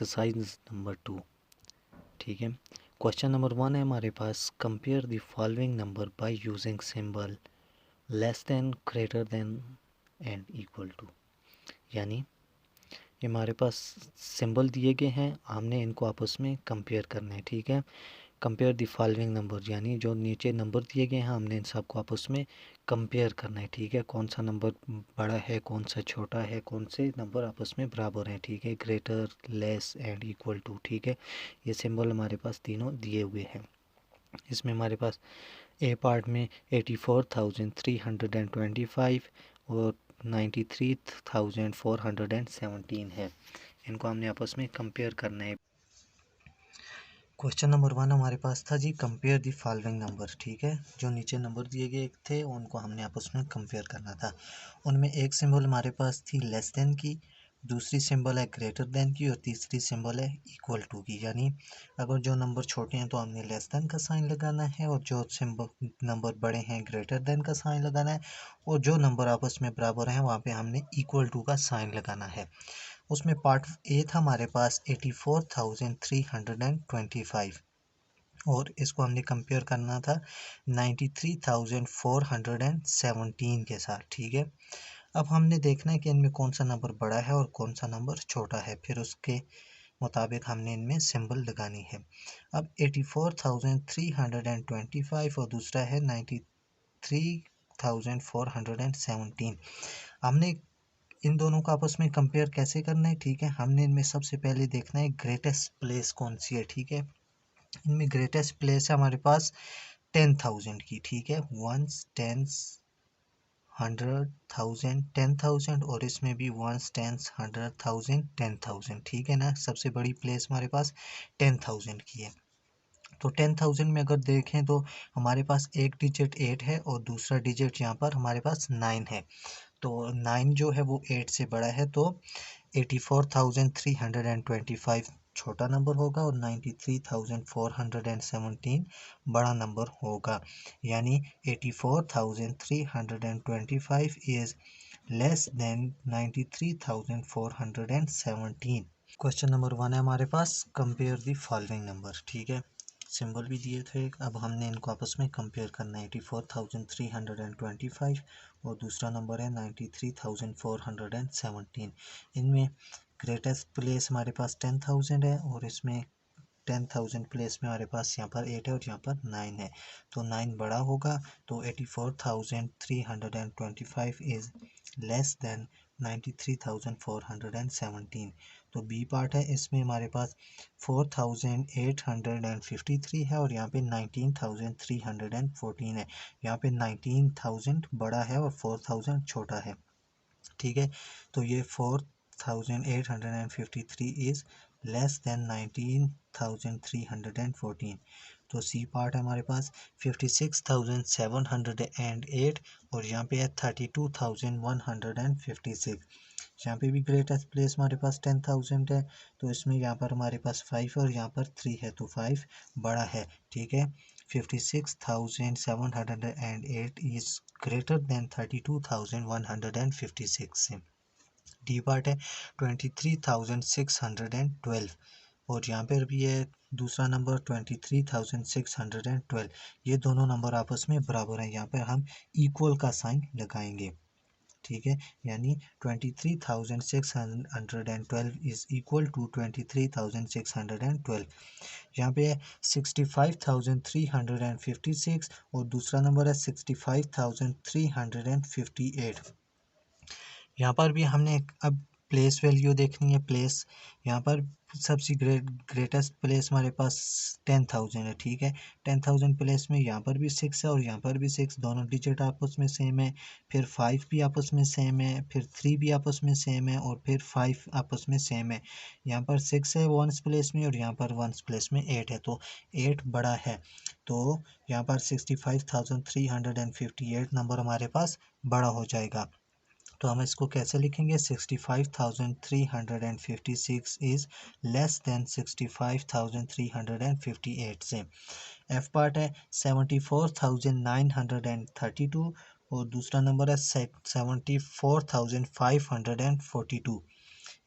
Exercise number 2। ठीक है, question number 1 है हमारे पास, compare the following number by using symbol less than, greater than and equal to. यानी ये हमारे पास सिंबल दिए गए हैं, हमने इनको आपस में कंपेयर करना है। ठीक है, कंपेयर द फॉलोइंग नंबर, यानी जो नीचे नंबर दिए गए हैं हमने इन सबको आपस में कंपेयर करना है। ठीक है, कौन सा नंबर बड़ा है, कौन सा छोटा है, कौन से नंबर आपस में बराबर हैं। ठीक है, greater, less and equal to. ठीक है, ये सिंबल हमारे पास तीनों दिए हुए हैं। इसमें हमारे पास ए पार्ट में 84,325 और 93,417 है। इनको हमने आपस में कंपेयर करना है। क्वेश्चन नंबर 1 हमारे पास था जी, कंपेयर दी फॉलोइंग नंबर। ठीक है, जो नीचे नंबर दिए गए थे उनको हमने आपस में कंपेयर करना था। उनमें एक सिंबल हमारे पास थी लेस देन की, दूसरी सिंबल है ग्रेटर देन की और तीसरी सिंबल है इक्वल टू की। यानी अगर जो नंबर छोटे हैं तो हमने लेस देन का साइन लगाना है, और जो सिंबल नंबर बड़े हैं ग्रेटर देन का साइन लगाना है, और जो नंबर आपस में बराबर हैं वहाँ पे हमने इक्वल टू का साइन लगाना है। उसमें पार्ट ए था हमारे पास 84,325, और इसको हमने कंपेयर करना था 93,417 के साथ। ठीक है, अब हमने देखना है कि इनमें कौन सा नंबर बड़ा है और कौन सा नंबर छोटा है, फिर उसके मुताबिक हमने इनमें सिंबल लगानी है। अब 84,325 और दूसरा है 93,417, हमने इन दोनों को आपस में कंपेयर कैसे करना है। ठीक है, हमने इनमें सबसे पहले देखना है ग्रेटेस्ट प्लेस कौन सी है। ठीक है, इनमें ग्रेटेस्ट प्लेस है हमारे पास 10,000 की। ठीक है, वंस, टेंस, 100,000, 10,000, और इसमें भी वंस, टेंस, 100,000, 10,000। ठीक है ना, सबसे बड़ी प्लेस हमारे पास 10,000 की है। तो 10,000 में अगर देखें तो हमारे पास एक डिजिट 8 है और दूसरा डिजिट यहाँ पर हमारे पास 9 है। तो 9 जो है वो 8 से बड़ा है, तो 84,325 छोटा नंबर होगा और 93,417 बड़ा नंबर होगा। यानी 84,325 is less than 93,417। Question number 1 है हमारे पास, कंपेयर दी फॉलोइंग नंबर। ठीक है, सिंबल भी दिए थे, अब हमने इनको आपस में कंपेयर करना है। 84,325 और दूसरा नंबर है 93,417। इनमें ग्रेटेस्ट प्लेस हमारे पास 10,000 है, और इसमें 10,000 प्लेस में हमारे पास यहाँ पर 8 है और यहाँ पर 9 है, तो 9 बड़ा होगा। तो 84,325 इज लेस देन 93,417। तो बी पार्ट है, इसमें हमारे पास 4,853 है और यहाँ पे 19,314 है। यहाँ पे 19,000 बड़ा है और 4,000 छोटा है। ठीक है, तो ये 4,853 इज लेस देन 19,314। तो सी पार्ट है हमारे पास 56,708 और यहाँ पे है 32,156। यहाँ पे भी ग्रेटेस्ट प्लेस हमारे पास 10,000 है, तो इसमें यहाँ पर हमारे पास 5 है और यहाँ पर 3 है, तो 5 बड़ा है। ठीक है, 56,708 इज ग्रेटर देन 32,156 से। डी पार्ट है 23,612 और यहाँ पर भी है दूसरा नंबर 23,612। ये दोनों नंबर आपस में बराबर हैं, यहाँ पर हम इक्वल का साइन लगाएंगे। ठीक है, यानी 23,612 इज इक्वल टू 23,612। यहाँ पे है 65,356 और दूसरा नंबर है 65,358। यहाँ पर भी हमने अब प्लेस वैल्यू देखनी है। प्लेस यहाँ पर सबसे ग्रेटेस्ट प्लेस हमारे पास 10,000 है। ठीक है, 10,000 प्लेस में यहाँ पर भी 6 है और यहाँ पर भी 6, दोनों डिजिट आपस में सेम है। फिर 5 भी आपस में सेम है, फिर 3 भी आपस में सेम है और फिर 5 आपस में सेम है। यहाँ पर 6 है वंस प्लेस में और यहाँ पर वंस प्लेस में 8 है, तो 8 बड़ा है। तो यहाँ पर 65,358 नंबर हमारे पास बड़ा हो जाएगा। तो हम इसको कैसे लिखेंगे, 65,356 इज लेस देन 65,358 से। एफ पार्ट है 74,932 और दूसरा नंबर है 74,542।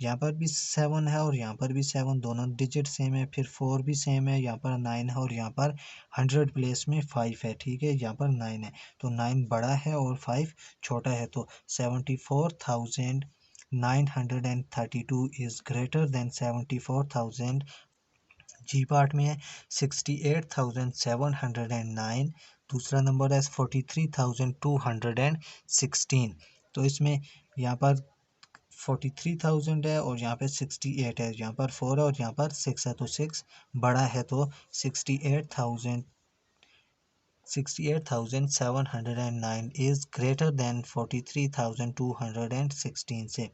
यहाँ पर भी 7 है और यहाँ पर भी 7, दोनों डिजिट सेम है। फिर 4 भी सेम है, यहाँ पर 9 है और यहाँ पर 100 प्लेस में 5 है, ठीक है, यहाँ पर 9 है। तो 9 बड़ा है और 5 छोटा है, तो 74,932 is greater than 74,000। G part में है 68,709, दूसरा नंबर है 43,216। तो इसमें यहाँ पर 43,000 है और यहाँ पे 68 है, यहाँ पर 4 है और यहाँ पर 6 है, तो 6 बड़ा है, तो 68,709 इज ग्रेटर देन 43,216 से।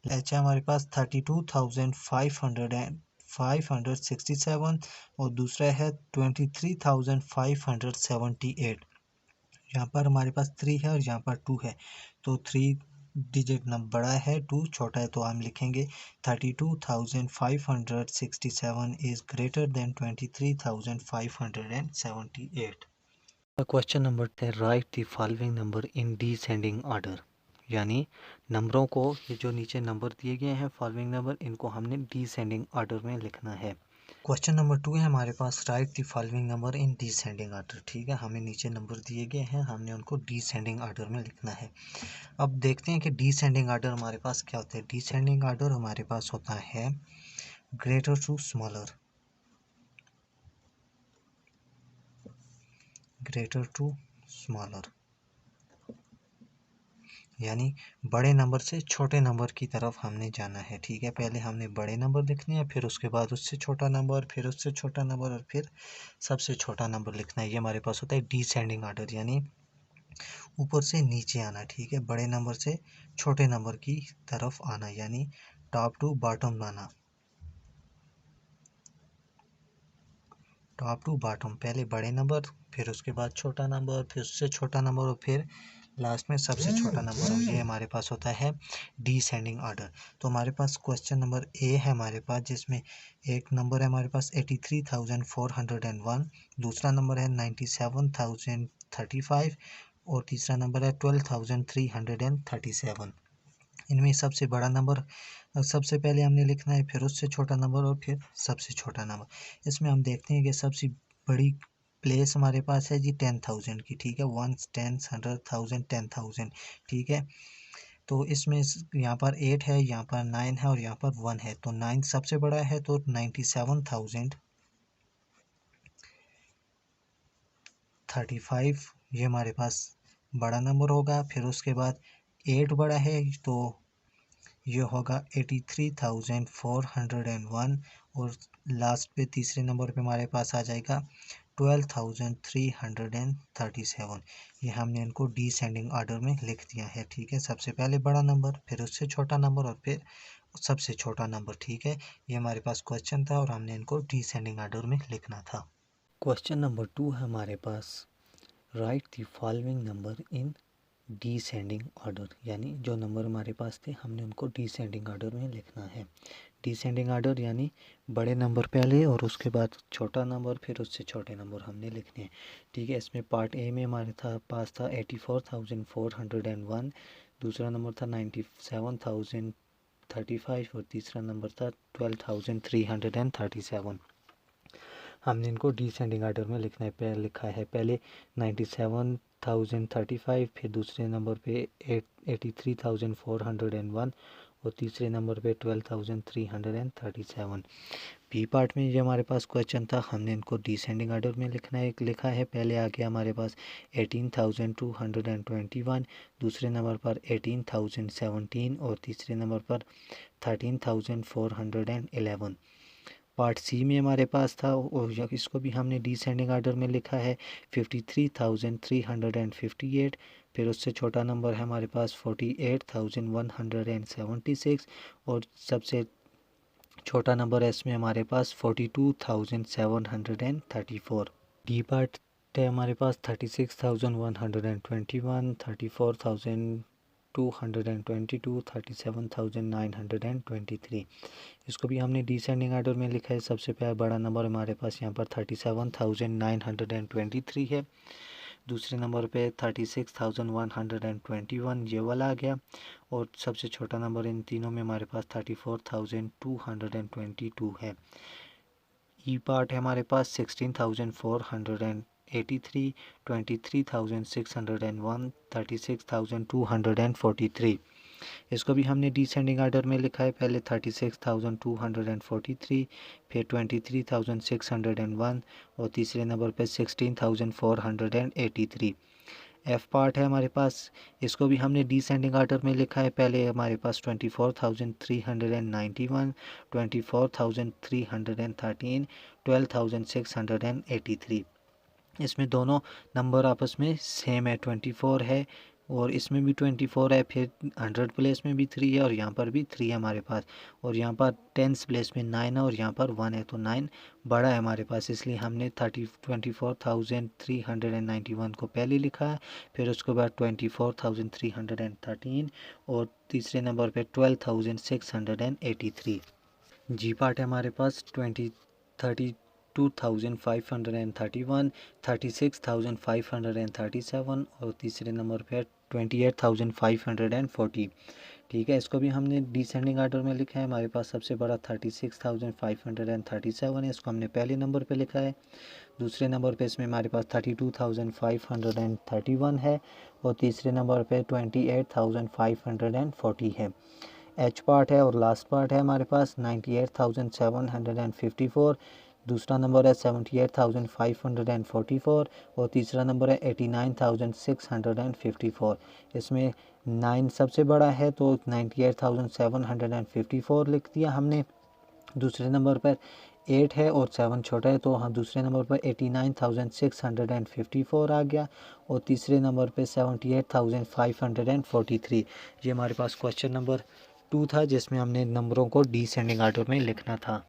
एच है हमारे पास 32,567 और दूसरा है 23,578। यहाँ पर हमारे पास 3 है और यहाँ पर 2 है, तो 3 डिजिट नंबर बड़ा है, 2 छोटा है, तो हम लिखेंगे 32,567 is greater then 23,578। Question number 10, right the following number in descending order, यानी नंबरों को, ये जो नीचे नंबर दिए गए हैं फॉलोइंग नंबर, इनको हमने डिसेंडिंग ऑर्डर में लिखना है। क्वेश्चन नंबर 2 है हमारे पास, write the following number in descending order, ठीक है, हमें नीचे नंबर दिए गए हैं, हमने उनको डिसेंडिंग ऑर्डर में लिखना है। अब देखते हैं कि डिसेंडिंग ऑर्डर हमारे पास क्या होता है। डिसेंडिंग ऑर्डर हमारे पास होता है greater to smaller, greater to smaller, यानी बड़े नंबर से छोटे नंबर की तरफ हमने जाना है, ठीक है। पहले हमने बड़े नंबर लिखने हैं, फिर उसके बाद उससे छोटा नंबर, फिर उससे छोटा नंबर और फिर सबसे छोटा नंबर लिखना है। ये हमारे पास होता है डिसेंडिंग ऑर्डर, यानी ऊपर से नीचे आना, ठीक है, बड़े नंबर से छोटे नंबर की तरफ आना, यानी टॉप टू बॉटम आना, टॉप टू बॉटम, पहले बड़े नंबर, फिर उसके बाद छोटा नंबर, फिर उससे छोटा नंबर और फिर लास्ट में सबसे छोटा नंबर। और ये हमारे पास होता है डिसेंडिंग ऑर्डर। तो हमारे पास क्वेश्चन नंबर ए है हमारे पास, जिसमें एक नंबर है हमारे पास 83,401, दूसरा नंबर है 97,035 और तीसरा नंबर है 12,337। इनमें सबसे बड़ा नंबर सबसे पहले हमने लिखना है, फिर उससे छोटा नंबर और फिर सबसे छोटा नंबर। इसमें हम देखते हैं कि सबसे बड़ी प्लेस हमारे पास है जी 10,000 की, ठीक है, 1 10 100 1000 10,000, ठीक है। तो इसमें यहाँ पर 8 है, यहाँ पर 9 है और यहाँ पर 1 है, तो 9 सबसे बड़ा है, तो 97,035 ये हमारे पास बड़ा नंबर होगा। फिर उसके बाद 8 बड़ा है, तो ये होगा 83,401 और लास्ट पे तीसरे नंबर पे हमारे पास आ जाएगा 12,337। ये हमने इनको डिसेंडिंग ऑर्डर में लिख दिया है, ठीक है, सबसे पहले बड़ा नंबर, फिर उससे छोटा नंबर और फिर सबसे छोटा नंबर, ठीक है। ये हमारे पास क्वेश्चन था और हमने इनको डिसेंडिंग ऑर्डर में लिखना था। क्वेश्चन नंबर 2 है हमारे पास, write the following number in descending order, यानी जो नंबर हमारे पास थे हमने उनको डिसेंडिंग ऑर्डर में लिखना है। डिसेंडिंग ऑर्डर यानी बड़े नंबर पहले और उसके बाद छोटा नंबर, फिर उससे छोटे नंबर हमने लिखने हैं, ठीक है। इसमें पार्ट ए में हमारे पास था 84,401, दूसरा नंबर था 97,035 और तीसरा नंबर था 12,337। हमने इनको डिसेंडिंग ऑर्डर में लिखा है, पहले 97,035, फिर दूसरे नंबर पे 83,401 और तीसरे नंबर पे 12,337। बी पार्ट में जो हमारे पास क्वेश्चन था हमने इनको डिसेंडिंग ऑर्डर में लिखा है। पहले आ गया हमारे पास 18,221, दूसरे नंबर पर 18,017 और तीसरे नंबर पर 13,411। पार्ट सी में हमारे पास था और इसको भी हमने डिसेंडिंग ऑर्डर में लिखा है 53,358, फिर उससे छोटा नंबर है हमारे पास 48,176 और सबसे छोटा नंबर है इसमें हमारे पास 42,734। डी पार्ट है हमारे पास 36,121, 34,222, 37,923। इसको भी हमने डिसेंडिंग ऑर्डर में लिखा है। सबसे पहले बड़ा नंबर हमारे पास यहाँ पर 37,923 है, दूसरे नंबर पे 36,121 ये वाला आ गया, और सबसे छोटा नंबर इन तीनों में हमारे पास 34,222 है। ई पार्ट है हमारे पास 16,483, 23,601, 36,243। इसको भी हमने डिसेंडिंग ऑर्डर में लिखा है, पहले 36,243, फिर 23,601 और तीसरे नंबर पे 16,483। एफ पार्ट है हमारे पास, इसको भी हमने डिसेंडिंग ऑर्डर में लिखा है, पहले हमारे पास 24,391, 24,313, 12,683। इसमें दोनों नंबर आपस में सेम है, 24 है और इसमें भी 24 है, फिर 100 प्लेस में भी 3 है और यहाँ पर भी 3 है हमारे पास, और यहाँ पर 10 प्लेस में 9 है और यहाँ पर 1 है, तो 9 बड़ा है हमारे पास, इसलिए हमने 24,391 को पहले लिखा है, फिर उसके बाद 24,313 और तीसरे नंबर पे 12,683। जी पार्ट है हमारे पास 32,531, 36,537 और तीसरे नंबर पे 28,540। ठीक है, इसको भी हमने डिसेंडिंग ऑर्डर में लिखा है, हमारे पास सबसे बड़ा 36,537 है, इसको हमने पहले नंबर पे लिखा है। दूसरे नंबर पे इसमें हमारे पास 32,531 है और तीसरे नंबर पे 28,540 है। एच पार्ट है और लास्ट पार्ट है हमारे पास 98,754, दूसरा नंबर है 78,544 और तीसरा नंबर है 89,654। इसमें 9 सबसे बड़ा है तो 98,754 लिख दिया हमने। दूसरे नंबर पर 8 है और 7 छोटा है, तो हाँ दूसरे नंबर पर 89,654 आ गया और तीसरे नंबर पे 78,543। ये हमारे पास क्वेश्चन नंबर 2 था, जिसमें हमने नंबरों को डिसेंडिंग ऑर्डर में लिखना था।